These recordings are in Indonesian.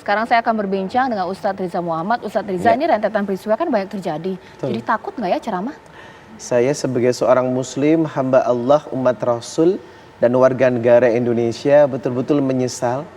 Sekarang saya akan berbincang dengan Ustadz Riza Muhammad. Ustadz Riza, ini rentetan peristiwa kan banyak terjadi. Betul. Jadi takut nggak ya ceramah? Saya sebagai seorang muslim, hamba Allah, umat Rasul, dan warga negara Indonesia betul-betul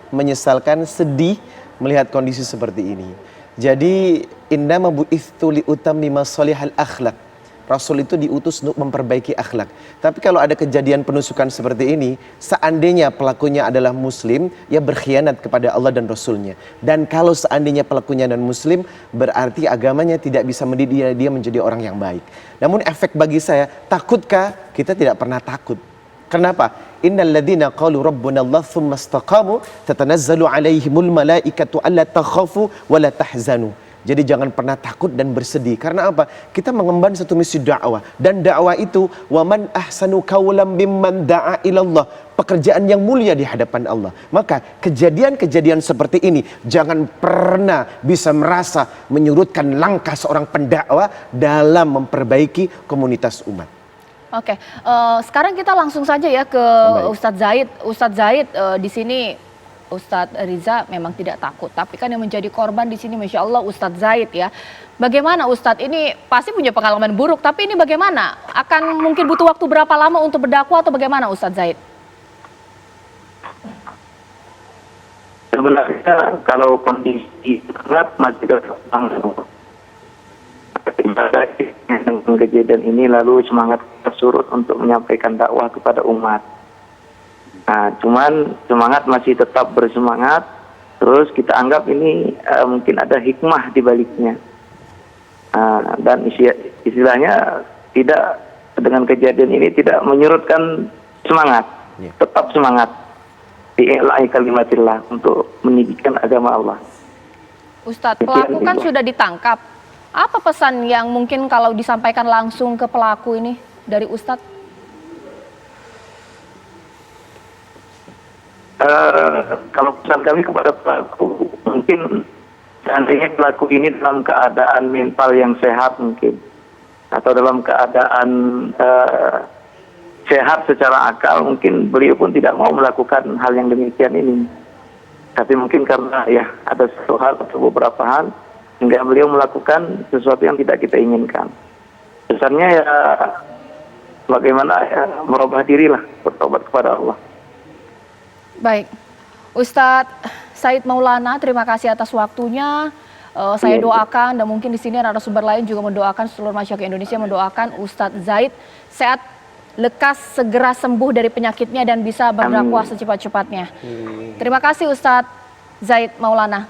menyesalkan, sedih melihat kondisi seperti ini. Jadi, innama bu'ithtu liutammima sholihal akhlak. Rasul itu diutus untuk memperbaiki akhlak. Tapi kalau ada kejadian penusukan seperti ini, seandainya pelakunya adalah muslim, ia berkhianat kepada Allah dan Rasulnya. Dan kalau seandainya pelakunya dan muslim, berarti agamanya tidak bisa mendidik dia menjadi orang yang baik. Namun efek bagi saya, takutkah? Kita tidak pernah takut. Kenapa? Innal ladzina qalu rabbunallah tsumma istaqamu tatanazzalu alaihimul malaikatu alla takhafu wa la tahzanu. Jadi jangan pernah takut dan bersedih. Karena apa? Kita mengemban satu misi dakwah. Dan dakwah itu, waman ahsanu qawlan mimman da'a ilallah. Pekerjaan yang mulia di hadapan Allah. Maka kejadian-kejadian seperti ini jangan pernah bisa merasa menyurutkan langkah seorang pendakwah dalam memperbaiki komunitas umat. Oke, sekarang kita langsung saja ya ke Ustadz Zaid. Ustadz Zaid, di sini Ustadz Riza memang tidak takut, tapi kan yang menjadi korban di sini, Masya Allah, Ustadz Zaid ya. Bagaimana Ustadz? Ini pasti punya pengalaman buruk, tapi ini bagaimana? Akan mungkin butuh waktu berapa lama untuk berdakwah atau bagaimana Ustadz Zaid? Sebenarnya kalau kondisi berat masih terlalu dengan kejadian ini, lalu semangat tersurut untuk menyampaikan dakwah kepada umat. Nah, cuman semangat masih tetap bersemangat. Terus kita anggap ini mungkin ada hikmah di baliknya. Dan istilahnya tidak, dengan kejadian ini tidak menyurutkan semangat, tetap semangat bi'ila'i kalimatillah, untuk mendidikan agama Allah. Ustadz, pelaku kan sudah ditangkap. Apa pesan yang mungkin kalau disampaikan langsung ke pelaku ini dari Ustadz? Kalau pesan kami kepada pelaku, mungkin seandainya pelaku ini dalam keadaan mental yang sehat mungkin, atau dalam keadaan sehat secara akal, mungkin beliau pun tidak mau melakukan hal yang demikian ini. Tapi mungkin karena ya ada satu hal atau beberapa hal hingga beliau melakukan sesuatu yang tidak kita inginkan. Pesannya ya bagaimana ya, merubah dirilah, bertobat kepada Allah. Baik, Ustadz Said Maulana, terima kasih atas waktunya. Saya doakan, dan mungkin di sini narasumber lain juga mendoakan, seluruh masyarakat Indonesia mendoakan Ustadz Zaid sehat, lekas, segera sembuh dari penyakitnya dan bisa berdakwah secepat-cepatnya. Terima kasih Ustadz Zaid Maulana.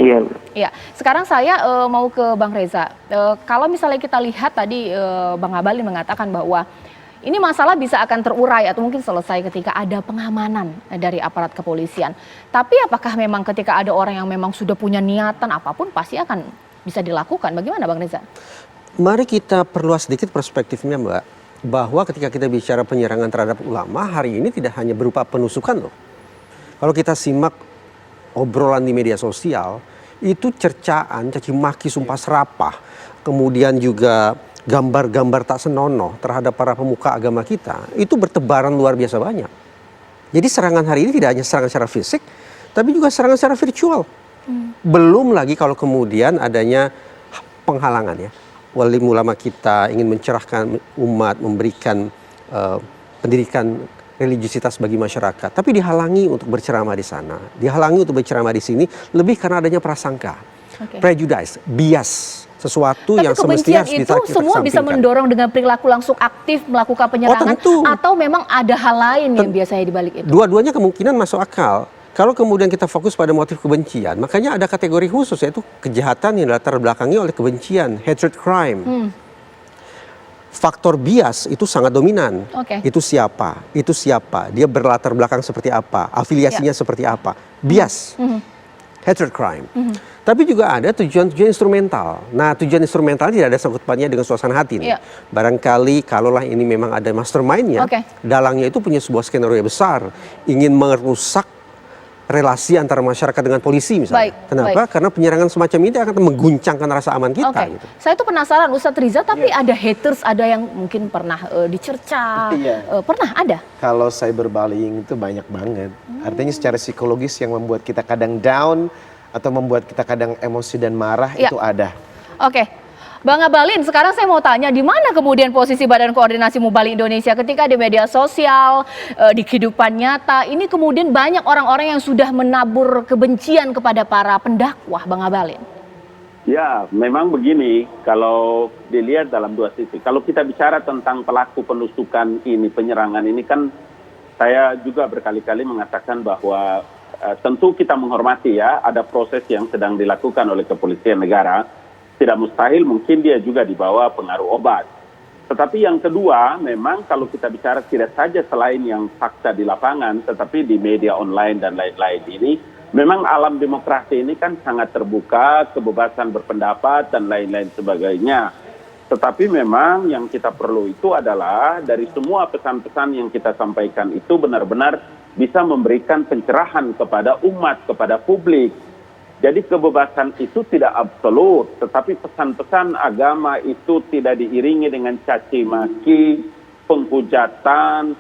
Iya. Ya, sekarang saya mau ke Bang Reza. Kalau misalnya kita lihat tadi Bang Abalin mengatakan bahwa ini masalah bisa akan terurai atau mungkin selesai ketika ada pengamanan dari aparat kepolisian. Tapi apakah memang ketika ada orang yang memang sudah punya niatan apapun pasti akan bisa dilakukan? Bagaimana Bang Reza? Mari kita perluas sedikit perspektifnya Mbak. Bahwa ketika kita bicara penyerangan terhadap ulama, hari ini tidak hanya berupa penusukan loh. Kalau kita simak obrolan di media sosial, itu cercaan, caci maki, sumpah serapah, kemudian juga gambar-gambar tak senonoh terhadap para pemuka agama kita, itu bertebaran luar biasa banyak. Jadi serangan hari ini tidak hanya serangan secara fisik, tapi juga serangan secara virtual. Belum lagi kalau kemudian adanya penghalangan ya. Wali ulama kita ingin mencerahkan umat, memberikan pendidikan religiusitas bagi masyarakat, tapi dihalangi untuk berceramah di sana, dihalangi untuk berceramah di sini, lebih karena adanya prasangka, prejudice, bias, sesuatu yang semestinya harus itu semua bisa mendorong dengan perilaku langsung aktif melakukan penyerangan, atau memang ada hal lain yang biasanya dibalik itu? Dua-duanya kemungkinan masuk akal. Kalau kemudian kita fokus pada motif kebencian, makanya ada kategori khusus, yaitu kejahatan yang latar belakangi oleh kebencian, hatred crime. Faktor bias itu sangat dominan. Itu siapa? Itu siapa? Dia berlatar belakang seperti apa? Afiliasinya seperti apa? Bias. Hatred crime. Tapi juga ada tujuan-tujuan instrumental. Nah, tujuan instrumental tidak ada sangkut pautnya dengan suasana hati nih. Barangkali kalaulah ini memang ada mastermind-nya, dalangnya itu punya sebuah skenario besar, ingin merusak relasi antara masyarakat dengan polisi misalnya. Kenapa? Karena penyerangan semacam ini akan mengguncangkan rasa aman kita. Gitu. Saya tuh penasaran Ustadz Riza, tapi ada haters, ada yang mungkin pernah dicerca, pernah ada? Kalau cyberbullying itu banyak banget. Artinya secara psikologis yang membuat kita kadang down, atau membuat kita kadang emosi dan marah Ya. itu ada. Oke, Bang Abalin, sekarang saya mau tanya di mana kemudian posisi Badan Koordinasi Mubalik Indonesia ketika di media sosial, di kehidupan nyata, ini kemudian banyak orang-orang yang sudah menabur kebencian kepada para pendakwah, Bang Abalin. Ya, memang begini, kalau dilihat dalam dua sisi. Kalau kita bicara tentang pelaku penusukan ini, penyerangan ini kan saya juga berkali-kali mengatakan bahwa tentu kita menghormati ya, ada proses yang sedang dilakukan oleh kepolisian negara. Tidak mustahil mungkin dia juga dibawa pengaruh obat. Tetapi yang kedua, memang kalau kita bicara tidak saja selain yang fakta di lapangan, tetapi di media online dan lain-lain ini, memang alam demokrasi ini kan sangat terbuka, kebebasan berpendapat dan lain-lain sebagainya. Tetapi memang yang kita perlu itu adalah dari semua pesan-pesan yang kita sampaikan itu benar-benar bisa memberikan pencerahan kepada umat, kepada publik. Jadi kebebasan itu tidak absolut, tetapi pesan-pesan agama itu tidak diiringi dengan caci maki, penghujatan,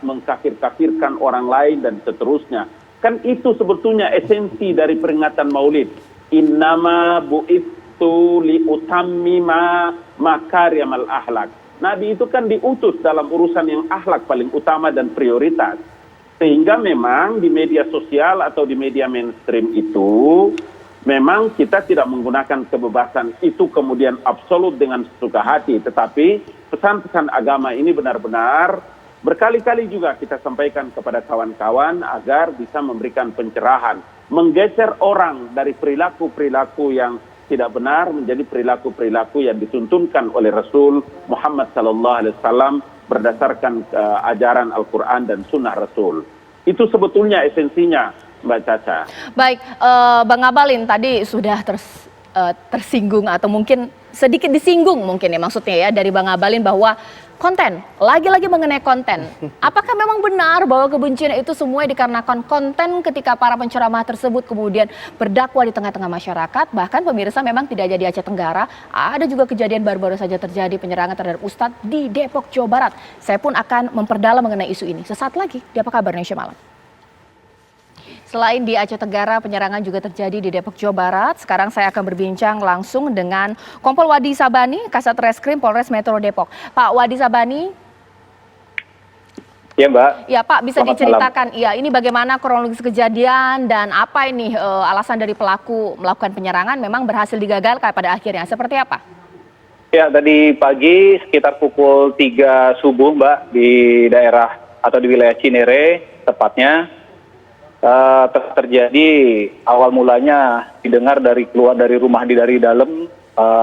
mengkafir-kafirkan orang lain dan seterusnya. Kan itu sebetulnya esensi dari peringatan Maulid. Innama bu'ithu liutammima makarimal ahlak. Nabi itu kan diutus dalam urusan yang akhlak paling utama dan prioritas. Sehingga memang di media sosial atau di media mainstream itu memang kita tidak menggunakan kebebasan itu kemudian absolut dengan sesuka hati. Tetapi pesan-pesan agama ini benar-benar berkali-kali juga kita sampaikan kepada kawan-kawan agar bisa memberikan pencerahan. Menggeser orang dari perilaku-perilaku yang tidak benar menjadi perilaku-perilaku yang dituntunkan oleh Rasul Muhammad SAW berdasarkan ajaran Al-Quran dan Sunnah Rasul. Itu sebetulnya esensinya, Mbak Caca. Baik, Bang Abalin tadi sudah tersinggung atau mungkin sedikit disinggung mungkin ya maksudnya ya dari Bang Abalin bahwa konten, lagi-lagi mengenai konten. Apakah memang benar bahwa kebencian itu semua dikarenakan konten ketika para penceramah tersebut kemudian berdakwah di tengah-tengah masyarakat? Bahkan pemirsa memang tidak hanya di Aceh Tenggara, ada juga kejadian baru-baru saja terjadi penyerangan terhadap Ustadz di Depok, Jawa Barat. Saya pun akan memperdalam mengenai isu ini. Sesaat lagi di Apa Kabar Indonesia Malam. Selain di Aceh Tenggara, penyerangan juga terjadi di Depok, Jawa Barat. Sekarang saya akan berbincang langsung dengan Kompol Wadi Sabani, Kasat Reskrim Polres Metro Depok. Pak Wadi Sabani. Ya Mbak. Ya Pak, bisa Selamat diceritakan ya ini bagaimana kronologis kejadian dan apa ini alasan dari pelaku melakukan penyerangan memang berhasil digagalkan pada akhirnya. Seperti apa? Ya, tadi pagi sekitar pukul 3 subuh Mbak di daerah atau di wilayah Cinere tepatnya. Terjadi awal mulanya didengar keluar dari rumah dari dalam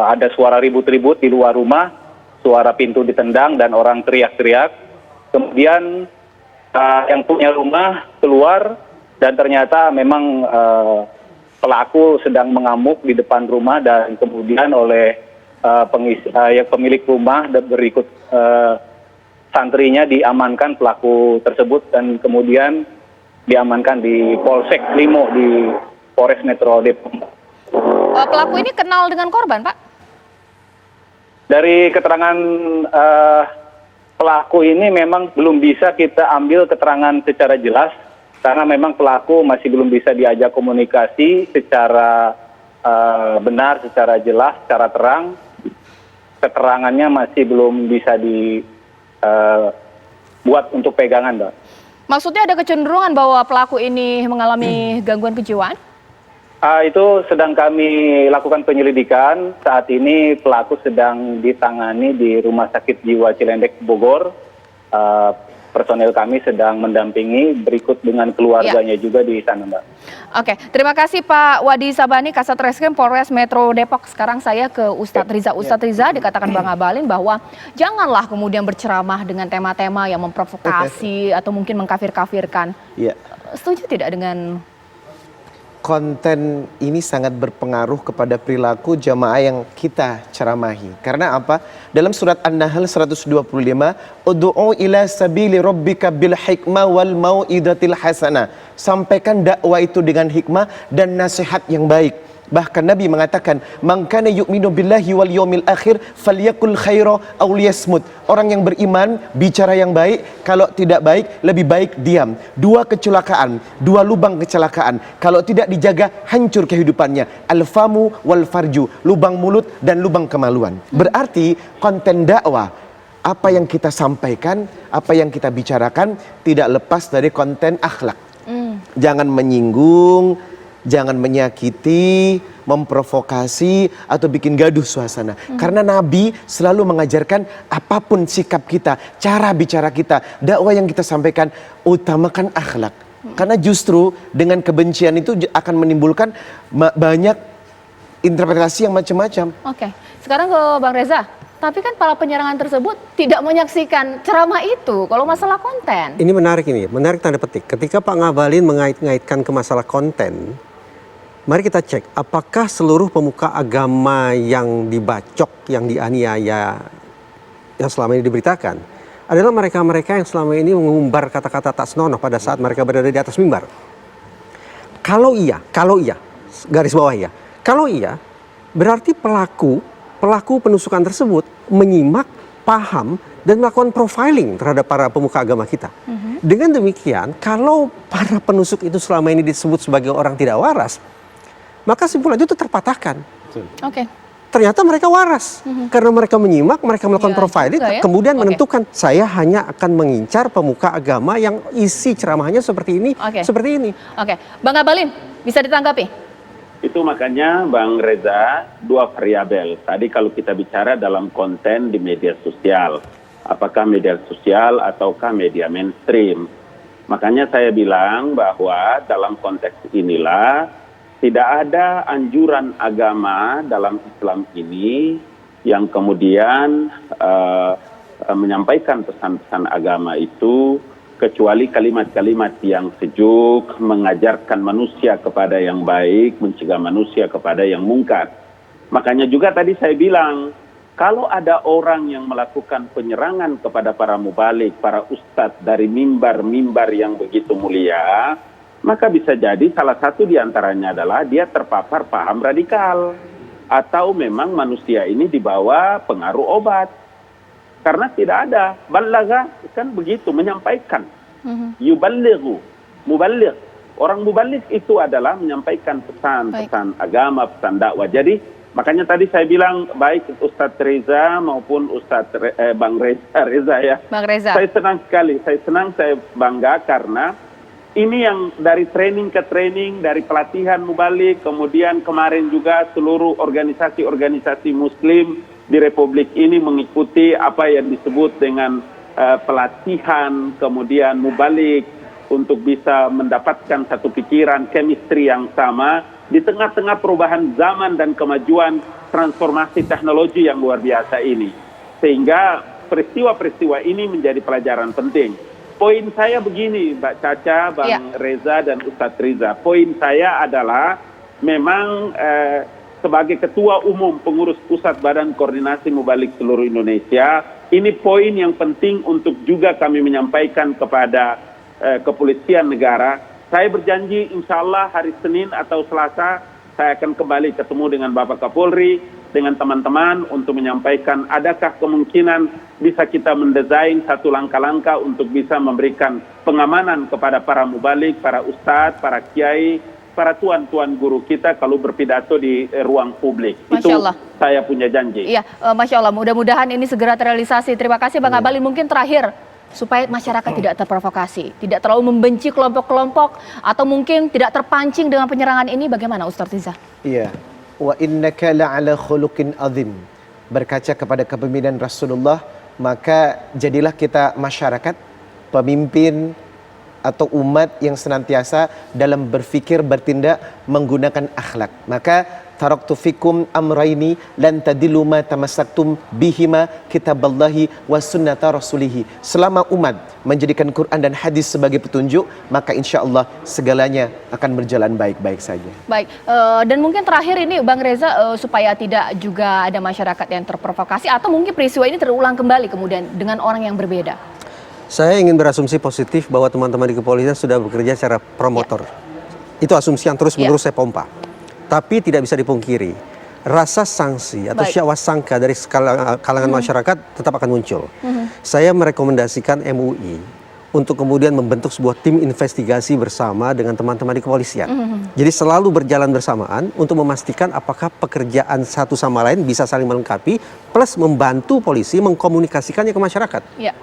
ada suara ribut-ribut di luar rumah, suara pintu ditendang dan orang teriak-teriak. Kemudian yang punya rumah keluar dan ternyata memang pelaku sedang mengamuk di depan rumah dan kemudian oleh pemilik rumah dan berikut santrinya diamankan pelaku tersebut dan kemudian diamankan di Polsek Limo di Polres Metro Depok. Pelaku ini kenal dengan korban, Pak? Dari keterangan pelaku ini memang belum bisa kita ambil keterangan secara jelas karena memang pelaku masih belum bisa diajak komunikasi secara benar, secara jelas, secara terang. Keterangannya masih belum bisa dibuat untuk pegangan, Mbak. Maksudnya ada kecenderungan bahwa pelaku ini mengalami gangguan kejiwaan? Itu sedang kami lakukan penyelidikan. Saat ini pelaku sedang ditangani di Rumah Sakit Jiwa Cilendek, Bogor. Personel kami sedang mendampingi berikut dengan keluarganya juga di sana, Mbak. Oke, terima kasih Pak Wadi Sabani, Kasat Reskrim Polres Metro Depok. Sekarang saya ke Ustadz Riza. Ustadz Riza, dikatakan Bang Abalin bahwa janganlah kemudian berceramah dengan tema-tema yang memprovokasi atau mungkin mengkafir-kafirkan. Ya. Setuju tidak dengan konten ini sangat berpengaruh kepada perilaku jamaah yang kita ceramahi. Karena apa? Dalam surat An-Nahl 125, "Ud'u ila sabili rabbika bil hikmah wal mau'izatil hasanah." Sampaikan dakwah itu dengan hikmah dan nasihat yang baik. Bahkan Nabi mengatakan, "Man kana yu'minu billahi wal yawmil akhir falyakul khaira aw liyasmut." Orang yang beriman bicara yang baik, kalau tidak baik lebih baik diam. Dua kecelakaan, dua lubang kecelakaan. Kalau tidak dijaga hancur kehidupannya. Al-famu wal farju, lubang mulut dan lubang kemaluan. Berarti konten dakwah, apa yang kita sampaikan, apa yang kita bicarakan tidak lepas dari konten akhlak. Jangan menyinggung, jangan menyakiti, memprovokasi, atau bikin gaduh suasana. Karena Nabi selalu mengajarkan apapun sikap kita, cara bicara kita, dakwah yang kita sampaikan, utamakan akhlak. Karena justru dengan kebencian itu akan menimbulkan banyak interpretasi yang macam-macam. Oke, sekarang ke Bang Reza. Tapi kan para penyerangan tersebut tidak menyaksikan ceramah itu kalau masalah konten. Ini menarik tanda petik. Ketika Pak Ngabalin mengait-ngaitkan ke masalah konten, mari kita cek apakah seluruh pemuka agama yang dibacok, yang dianiaya, yang selama ini diberitakan, adalah mereka-mereka yang selama ini mengumbar kata-kata tak senonoh pada saat mereka berada di atas mimbar. Kalau iya, garis bawah ya. Kalau iya, berarti pelaku penusukan tersebut menyimak, paham, dan melakukan profiling terhadap para pemuka agama kita. Dengan demikian, kalau para penusuk itu selama ini disebut sebagai orang tidak waras, maka simpulannya itu terpatahkan. Oke. Ternyata mereka waras. Karena mereka menyimak, mereka melakukan Iya, profiling, juga ya. kemudian Oke. menentukan, saya hanya akan mengincar pemuka agama yang isi ceramahnya seperti ini, Oke. seperti ini. Oke, Bang Ngabalin bisa ditanggapi? Itu makanya Bang Reza, dua variabel. Tadi kalau kita bicara dalam konten di media sosial, apakah media sosial ataukah media mainstream. Makanya saya bilang bahwa dalam konteks inilah tidak ada anjuran agama dalam Islam ini yang kemudian menyampaikan pesan-pesan agama itu kecuali kalimat-kalimat yang sejuk, mengajarkan manusia kepada yang baik, mencegah manusia kepada yang mungkar. Makanya juga tadi saya bilang, kalau ada orang yang melakukan penyerangan kepada para mubalik, para ustadz dari mimbar-mimbar yang begitu mulia, maka bisa jadi salah satu diantaranya adalah dia terpapar paham radikal. Atau memang manusia ini dibawa pengaruh obat. Karena tidak ada, balagha kan begitu, menyampaikan. Yuballighu, muballigh. Orang muballigh itu adalah menyampaikan pesan-pesan agama, pesan dakwah. Jadi makanya tadi saya bilang baik Ustadz Reza maupun Ustadz Bang Reza ya. Bang Reza. Saya senang sekali, saya bangga karena ini yang dari training ke training, dari pelatihan mubalik, kemudian kemarin juga seluruh organisasi-organisasi muslim di Republik ini mengikuti apa yang disebut dengan pelatihan, kemudian mubalik untuk bisa mendapatkan satu pikiran, chemistry yang sama di tengah-tengah perubahan zaman dan kemajuan transformasi teknologi yang luar biasa ini. Sehingga peristiwa-peristiwa ini menjadi pelajaran penting. Poin saya begini, Mbak Caca, Bang Reza, dan Ustadz Riza. Poin saya adalah memang sebagai Ketua Umum Pengurus Pusat Badan Koordinasi Mubalik seluruh Indonesia, ini poin yang penting untuk juga kami menyampaikan kepada kepolisian negara. Saya berjanji insya Allah hari Senin atau Selasa saya akan kembali ketemu dengan Bapak Kapolri, dengan teman-teman untuk menyampaikan adakah kemungkinan bisa kita mendesain satu langkah-langkah untuk bisa memberikan pengamanan kepada para mubalik, para ustadz, para kiai, para tuan-tuan guru kita kalau berpidato di ruang publik. Masya Allah. Itu saya punya janji. Iya, Masya Allah. Mudah-mudahan ini segera terrealisasi. Terima kasih Bang Ngabalin. Mungkin terakhir, supaya masyarakat tidak terprovokasi, tidak terlalu membenci kelompok-kelompok, atau mungkin tidak terpancing dengan penyerangan ini, bagaimana Ustadz Riza? Iya. Wa innaka la'ala khuluqin azim. Berkaca kepada kepemimpinan Rasulullah, maka jadilah kita masyarakat, pemimpin atau umat yang senantiasa dalam berfikir, bertindak menggunakan akhlak. Maka taraktu fikum amraini lan tadillu ma tamassaktum bihima kitaballahi wa sunnata rasulihi. Selama umat menjadikan Quran dan hadis sebagai petunjuk, maka insya Allah segalanya akan berjalan baik-baik saja. Baik, dan mungkin terakhir ini Bang Reza, supaya tidak juga ada masyarakat yang terprovokasi atau mungkin peristiwa ini terulang kembali kemudian dengan orang yang berbeda. Saya ingin berasumsi positif bahwa teman-teman di kepolisian sudah bekerja secara promotor. Itu asumsi yang terus-menerus saya pompa. Tapi tidak bisa dipungkiri, rasa sanksi atau syakwa sangka dari kalangan masyarakat tetap akan muncul. Saya merekomendasikan MUI untuk kemudian membentuk sebuah tim investigasi bersama dengan teman-teman di kepolisian. Jadi selalu berjalan bersamaan untuk memastikan apakah pekerjaan satu sama lain bisa saling melengkapi, plus membantu polisi mengkomunikasikannya ke masyarakat. Ya.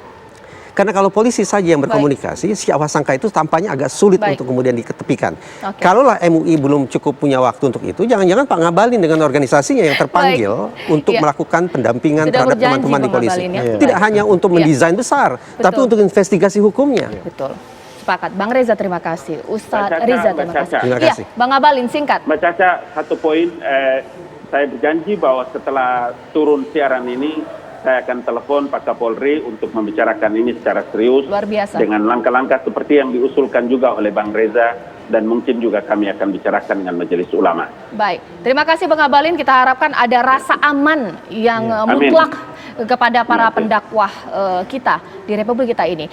Karena kalau polisi saja yang berkomunikasi, syakwa sangka itu tampaknya agak sulit untuk kemudian diketepikan. Kalaulah MUI belum cukup punya waktu untuk itu, jangan-jangan Pak Ngabalin dengan organisasinya yang terpanggil untuk melakukan pendampingan terhadap teman-teman di polisi. Tidak hanya untuk mendesain besar, tapi untuk investigasi hukumnya. Betul. Sepakat. Bang Reza, terima kasih. Ustadz Mbak Riza, Caca, terima Mbak kasih. Caca. Terima Iya, kasih. Bang Ngabalin, singkat. Mbak Caca, satu poin, saya berjanji bahwa setelah turun siaran ini, saya akan telepon Pak Kapolri untuk membicarakan ini secara serius. Luar biasa. Dengan langkah-langkah seperti yang diusulkan juga oleh Bang Reza, dan mungkin juga kami akan bicarakan dengan Majelis Ulama. Baik, terima kasih Bang Ngabalin. Kita harapkan ada rasa aman yang mutlak kepada para pendakwah kita di Republik kita ini.